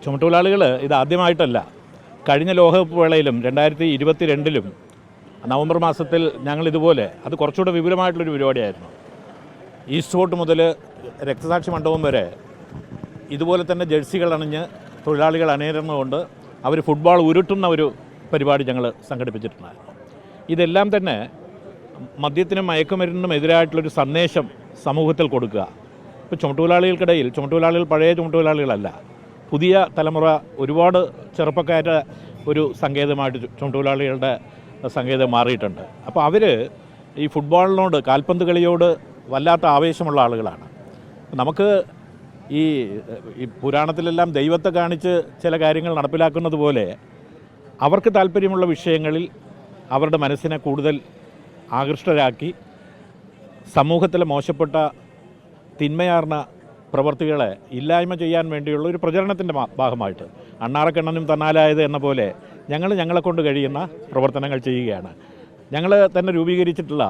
ചുമട്ടുതൊഴിലാളികൾ ഇത് ആദ്യമായിട്ടല്ല. കഴിഞ്ഞ ലോകകപ്പ് വേളയിലും 2022 നവംബർ മാസത്തിൽ ഞങ്ങളിതുപോലെ, അത് കുറച്ചുകൂടെ വിപുലമായിട്ടുള്ളൊരു പരിപാടിയായിരുന്നു. ഈസ്റ്റ് ഫോർട്ട് മുതൽ രക്തസാക്ഷി മണ്ഡപം വരെ ഇതുപോലെ തന്നെ ജേഴ്സികൾ അണിഞ്ഞ് തൊഴിലാളികൾ അണിനിരന്നുകൊണ്ട് അവർ ഫുട്ബോൾ ഉരുട്ടുന്ന ഒരു പരിപാടി ഞങ്ങൾ സംഘടിപ്പിച്ചിട്ടുണ്ടായിരുന്നു. ഇതെല്ലാം തന്നെ മദ്യത്തിനും മയക്കുമരുന്നിനും എതിരായിട്ടുള്ളൊരു സന്ദേശം സമൂഹത്തിൽ കൊടുക്കുക. ഇപ്പോൾ ചുമട്ടുതൊഴിലാളികൾ പഴയ ചുമട്ടുതൊഴിലാളികളല്ല, പുതിയ തലമുറ ഒരുപാട് ചെറുപ്പക്കാരുടെ ഒരു സങ്കേതമായിട്ട് ചുമട്ടുതൊഴിലാളികളുടെ സങ്കേതം മാറിയിട്ടുണ്ട്. അപ്പോൾ അവർ ഈ ഫുട്ബോളിനോട്, കാൽപന്ത് കളിയോട് വല്ലാത്ത ആവേശമുള്ള ആളുകളാണ്. നമുക്ക് ഈ പുരാണത്തിലെല്ലാം ദൈവത്തെ കാണിച്ച് ചില കാര്യങ്ങൾ നടപ്പിലാക്കുന്നത് പോലെ അവർക്ക് താല്പര്യമുള്ള വിഷയങ്ങളിൽ അവരുടെ മനസ്സിനെ കൂടുതൽ ആകൃഷ്ടരാക്കി സമൂഹത്തിലെ മോശപ്പെട്ട തിന്മയാർന്ന പ്രവർത്തികളെ ഇല്ലായ്മ ചെയ്യാൻ വേണ്ടിയുള്ള ഒരു പ്രചരണത്തിൻ്റെ ഭാഗമായിട്ട് അണ്ണാറക്കണ്ണനും തന്നാലായത് എന്ന പോലെ ഞങ്ങളെ കൊണ്ട് കഴിയുന്ന പ്രവർത്തനങ്ങൾ ചെയ്യുകയാണ്. ഞങ്ങൾ തന്നെ രൂപീകരിച്ചിട്ടുള്ള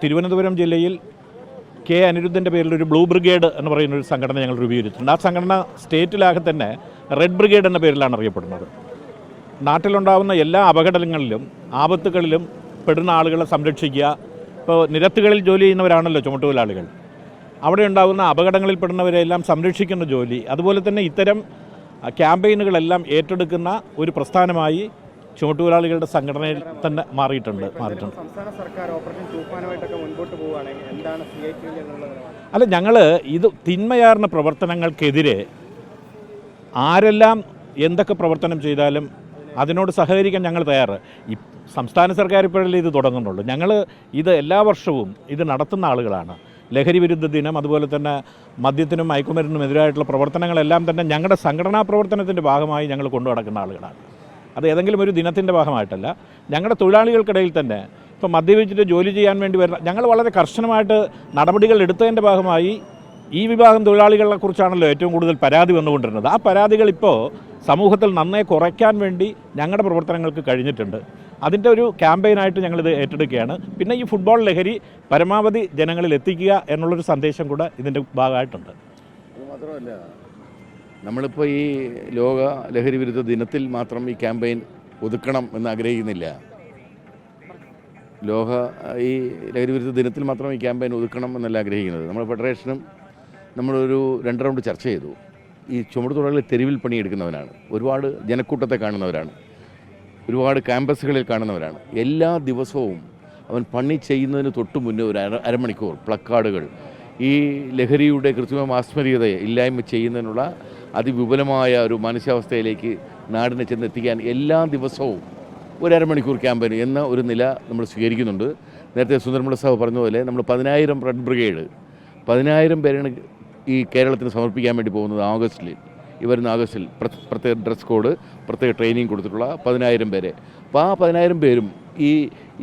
തിരുവനന്തപുരം ജില്ലയിൽ കെ അനിരുദ്ധൻ്റെ പേരിലൊരു ബ്ലൂ ബ്രിഗേഡ് എന്ന് പറയുന്നൊരു സംഘടന ഞങ്ങൾ രൂപീകരിച്ചിട്ടുണ്ട്. ആ സംഘടന സ്റ്റേറ്റിലാകെ തന്നെ റെഡ് ബ്രിഗേഡ് എന്ന പേരിലാണ് അറിയപ്പെടുന്നത്. നാട്ടിലുണ്ടാകുന്ന എല്ലാ അപകടങ്ങളിലും ആപത്തുകളിലും പെടുന്ന ആളുകളെ സംരക്ഷിക്കുക. ഇപ്പോൾ നിരത്തുകളിൽ ജോലി ചെയ്യുന്നവരാണല്ലോ ചുമട്ടുതൊഴിലാളികൾ. അവിടെ ഉണ്ടാകുന്ന അപകടങ്ങളിൽ പെടുന്നവരെല്ലാം സംരക്ഷിക്കുന്ന ജോലി, അതുപോലെ തന്നെ ഇത്തരം ക്യാമ്പയിനുകളെല്ലാം ഏറ്റെടുക്കുന്ന ഒരു പ്രസ്ഥാനമായി ചുമട്ടുതൊഴിലാളികളുടെ സംഘടനയിൽ തന്നെ മാറിയിട്ടുണ്ട്. സംസ്ഥാന സർക്കാർ ഓപ്പറേഷൻ തൂഫാനുമായിട്ടൊക്കെ മുൻപോട്ട് പോവുകയാണെങ്കിൽ എന്താണ് അല്ല, ഞങ്ങൾ ഇത് തിന്മയാർന്ന പ്രവർത്തനങ്ങൾക്കെതിരെ ആരെല്ലാം എന്തൊക്കെ പ്രവർത്തനം ചെയ്താലും അതിനോട് സഹകരിക്കാൻ ഞങ്ങൾ തയ്യാറ്. ഈ സംസ്ഥാന സർക്കാർ ഇപ്പോഴല്ലേ ഇത് തുടങ്ങുന്നുള്ളൂ. ഞങ്ങൾ ഇത് എല്ലാ വർഷവും ഇത് നടത്തുന്ന ആളുകളാണ്. ലഹരി വിരുദ്ധ ദിനം, അതുപോലെ തന്നെ മദ്യത്തിനും മയക്കുമരുന്നിനും എതിരായിട്ടുള്ള പ്രവർത്തനങ്ങളെല്ലാം തന്നെ ഞങ്ങളുടെ സംഘടനാ പ്രവർത്തനത്തിൻ്റെ ഭാഗമായി ഞങ്ങൾ കൊണ്ടു നടക്കുന്ന ആളുകളാണ്. അത് ഏതെങ്കിലും ഒരു ദിനത്തിൻ്റെ ഭാഗമായിട്ടല്ല. ഞങ്ങളുടെ തൊഴിലാളികൾക്കിടയിൽ തന്നെ ഇപ്പോൾ മദ്യപിച്ചിട്ട് ജോലി ചെയ്യാൻ വേണ്ടി വരുന്ന ഞങ്ങൾ വളരെ കർശനമായിട്ട് നടപടികൾ എടുത്തതിൻ്റെ ഭാഗമായി ഈ വിഭാഗം തൊഴിലാളികളെക്കുറിച്ചാണല്ലോ ഏറ്റവും കൂടുതൽ പരാതി വന്നുകൊണ്ടിരുന്നത്. ആ പരാതികൾ ഇപ്പോൾ സമൂഹത്തിൽ നന്നായി കുറയ്ക്കാൻ വേണ്ടി ഞങ്ങളുടെ പ്രവർത്തനങ്ങൾക്ക് കഴിഞ്ഞിട്ടുണ്ട്. അതിൻ്റെ ഒരു ക്യാമ്പയിനായിട്ട് ഞങ്ങളിത് ഏറ്റെടുക്കുകയാണ്. പിന്നെ ഈ ഫുട്ബോൾ ലഹരി പരമാവധി ജനങ്ങളിൽ എത്തിക്കുക എന്നുള്ളൊരു സന്ദേശം കൂടെ ഇതിൻ്റെ ഭാഗമായിട്ടുണ്ട്. അതുമാത്രമല്ല, നമ്മളിപ്പോൾ ഈ ലോക ലഹരി വിരുദ്ധ ദിനത്തിൽ മാത്രം ഈ ക്യാമ്പയിൻ ഒതുക്കണം എന്ന് ആഗ്രഹിക്കുന്നില്ല. ഈ ലഹരി വിരുദ്ധ ദിനത്തിൽ മാത്രം ഈ ക്യാമ്പയിൻ ഒതുക്കണം എന്നല്ല ആഗ്രഹിക്കുന്നത്. നമ്മുടെ ഫെഡറേഷനും നമ്മളൊരു 2 റൗണ്ട് ചർച്ച ചെയ്തു. ഈ ചുമട്ടുതൊഴിലാളികൾ തെരുവിൽ പണിയെടുക്കുന്നവരാണ്, ഒരുപാട് ജനക്കൂട്ടത്തെ കാണുന്നവരാണ്, ഒരുപാട് ക്യാമ്പസുകളിൽ കാണുന്നവരാണ്. എല്ലാ ദിവസവും അവൻ പണി ചെയ്യുന്നതിന് തൊട്ട് മുന്നേ ഒരു അരമണിക്കൂർ പ്ലക്കാർഡുകൾ ഈ ലഹരിയുടെ കൃത്രിമ മാസ്മരികതയെ ഇല്ലായ്മ ചെയ്യുന്നതിനുള്ള അതിവിപുലമായ ഒരു മാനസികാവസ്ഥയിലേക്ക് നാടിനെ ചെന്നെത്തിക്കാൻ എല്ലാ ദിവസവും ഒരു അരമണിക്കൂർ ക്യാമ്പയിൻ എന്ന ഒരു നില നമ്മൾ സ്വീകരിക്കുന്നുണ്ട്. നേരത്തെ സുന്ദരമുള്ള സാഹു പറഞ്ഞതുപോലെ നമ്മൾ 10,000 റെഡ് ബ്രിഗേഡ് 10,000 പേരാണ് ഈ കേരളത്തിന് സമർപ്പിക്കാൻ വേണ്ടി പോകുന്നത്. വരുന്ന ആഗസ്റ്റിൽ പ്രത്യേക ഡ്രസ് കോഡ്, പ്രത്യേക ട്രെയിനിങ് കൊടുത്തിട്ടുള്ള 10,000 പേരെ. അപ്പോൾ ആ 10,000 പേരും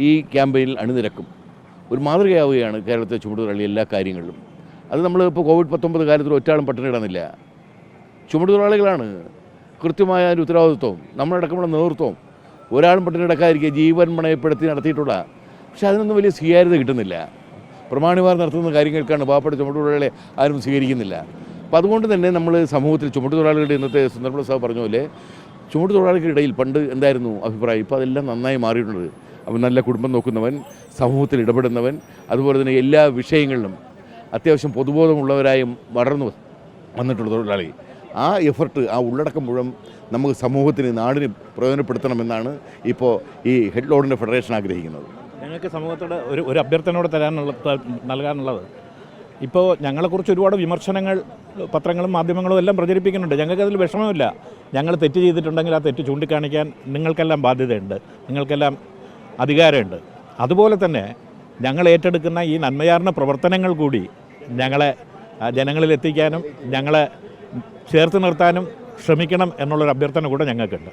ഈ ക്യാമ്പയിനിൽ അണിനിരക്കും. ഒരു മാതൃകയാവുകയാണ് കേരളത്തിലെ ചുമട്ടുതൊഴിലാളി എല്ലാ കാര്യങ്ങളിലും. അത് നമ്മൾ ഇപ്പോൾ COVID-19 കാലത്തിൽ ഒറ്റാളും പട്ടിണിയിടുന്നില്ല. ചുമട്ടുതൊഴിലാളികളാണ് കൃത്യമായ ഒരു ഉത്തരവാദിത്വവും നമ്മളടക്കമുള്ള നേതൃത്വവും ഒരാളും പട്ടിണിയിടക്കാതിരിക്കുക ജീവൻ പണയപ്പെടുത്തി നടത്തിയിട്ടുള്ള. പക്ഷേ അതിനൊന്നും വലിയ സ്വീകാര്യത കിട്ടുന്നില്ല. പ്രമാണിമാർ നടത്തുന്ന കാര്യങ്ങൾക്കാണ് പാവപ്പെട്ട ചുമട്ടുതൊഴിലാളികളെ ആരും സ്വീകരിക്കുന്നില്ല. അപ്പോൾ അതുകൊണ്ട് തന്നെ നമ്മൾ സമൂഹത്തിൽ ചുമട്ടുതൊഴിലാളികളുടെ ഇന്നത്തെ സുന്ദരമുള്ള സാഹു പറഞ്ഞ പോലെ ചുമട്ടുതൊഴിലാളികളുടെ ഇടയിൽ പണ്ട് എന്തായിരുന്നു അഭിപ്രായം, ഇപ്പോൾ അതെല്ലാം നന്നായി മാറിയിട്ടുണ്ട്. അവൻ നല്ല കുടുംബം നോക്കുന്നവൻ, സമൂഹത്തിൽ ഇടപെടുന്നവൻ, അതുപോലെ തന്നെ എല്ലാ വിഷയങ്ങളിലും അത്യാവശ്യം പൊതുബോധമുള്ളവരായും വളർന്നു വന്നിട്ടുള്ള തൊഴിലാളി. ആ എഫർട്ട്, ആ ഉള്ളടക്കം മുഴുവൻ നമുക്ക് സമൂഹത്തിന്, നാടിന് പ്രയോജനപ്പെടുത്തണമെന്നാണ് ഇപ്പോൾ ഈ ഹെഡ് ലോഡിൻ്റെ ഫെഡറേഷൻ ആഗ്രഹിക്കുന്നത്. ഞങ്ങൾക്ക് സമൂഹത്തോട് ഒരു അഭ്യർത്ഥനയോട് നൽകാനുള്ളത്, ഇപ്പോൾ ഞങ്ങളെക്കുറിച്ച് ഒരുപാട് വിമർശനങ്ങൾ പത്രങ്ങളും മാധ്യമങ്ങളും എല്ലാം പ്രചരിപ്പിക്കുന്നുണ്ട്. ഞങ്ങൾക്കതിൽ വിഷമമില്ല. ഞങ്ങൾ തെറ്റ് ചെയ്തിട്ടുണ്ടെങ്കിൽ ആ തെറ്റ് ചൂണ്ടിക്കാണിക്കാൻ നിങ്ങൾക്കെല്ലാം ബാധ്യതയുണ്ട്, നിങ്ങൾക്കെല്ലാം അധികാരമുണ്ട്. അതുപോലെ തന്നെ ഞങ്ങൾ ഏറ്റെടുക്കുന്ന ഈ നന്മയാർന്ന പ്രവർത്തനങ്ങൾ കൂടി ഞങ്ങളെ ജനങ്ങളിലെത്തിക്കാനും ഞങ്ങളെ ചേർത്ത് നിർത്താനും ശ്രമിക്കണം എന്നുള്ളൊരു അഭ്യർത്ഥന കൂടെ ഞങ്ങൾക്കുണ്ട്.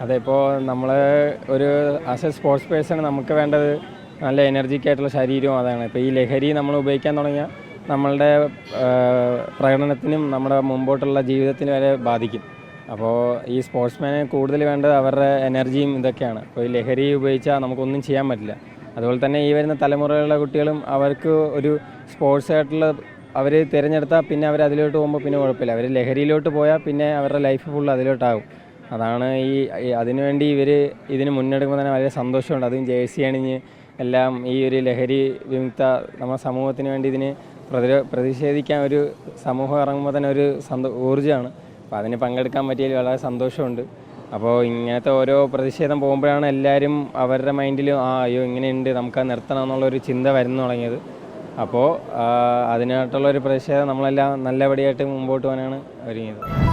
അതെ, ഇപ്പോൾ നമ്മൾ ഒരു ആസ് എ സ്പോർട്സ് പേഴ്സൺ നമുക്ക് വേണ്ടത് നല്ല എനർജിക്കായിട്ടുള്ള ശരീരവും അതാണ്. ഇപ്പോൾ ഈ ലഹരി നമ്മൾ ഉപയോഗിക്കാൻ തുടങ്ങിയാൽ നമ്മളുടെ പ്രകടനത്തിനും നമ്മുടെ മുമ്പോട്ടുള്ള ജീവിതത്തിനും വരെ ബാധിക്കും. അപ്പോൾ ഈ സ്പോർട്സ്മാനെ കൂടുതൽ വേണ്ടത് അവരുടെ എനർജിയും ഇതൊക്കെയാണ്. അപ്പോൾ ഈ ലഹരി ഉപയോഗിച്ചാൽ നമുക്കൊന്നും ചെയ്യാൻ പറ്റില്ല. അതുപോലെ തന്നെ ഈ വരുന്ന തലമുറയിലുള്ള കുട്ടികളും അവർക്ക് ഒരു സ്പോർട്സായിട്ടുള്ള അവർ തിരഞ്ഞെടുത്താൽ പിന്നെ അവർ അതിലോട്ട് പോകുമ്പോൾ പിന്നെ കുഴപ്പമില്ല. അവർ ലഹരിയിലോട്ട് പോയാൽ പിന്നെ അവരുടെ ലൈഫ് ഫുൾ അതിലോട്ടാകും. അതാണ് അതിനുവേണ്ടി ഇതിന് മുന്നെടുക്കുമ്പോൾ തന്നെ വളരെ സന്തോഷമുണ്ട്. അതും ജേഴ്സി അണിഞ്ഞ് എല്ലാം ഈ ഒരു ലഹരി വിമുക്ത നമ്മുടെ സമൂഹത്തിന് വേണ്ടി ഇതിന് പ്രതിഷേധിക്കാൻ ഒരു സമൂഹം ഇറങ്ങുമ്പോൾ തന്നെ ഒരു ഊർജ്ജമാണ്. അപ്പോൾ അതിന് പങ്കെടുക്കാൻ പറ്റിയതിൽ വളരെ സന്തോഷമുണ്ട്. അപ്പോൾ ഇങ്ങനത്തെ ഓരോ പ്രതിഷേധം പോകുമ്പോഴാണ് എല്ലാവരും അവരുടെ മൈൻഡിൽ അയ്യോ ഇങ്ങനെയുണ്ട്, നമുക്കത് നിർത്തണം എന്നുള്ളൊരു ചിന്ത വരുന്നു തുടങ്ങിയത്. അപ്പോൾ അതിനായിട്ടുള്ളൊരു പ്രതിഷേധം നമ്മളെല്ലാം നല്ലപടിയായിട്ട് മുമ്പോട്ട് പോകാനാണ് ഒരുങ്ങിയത്.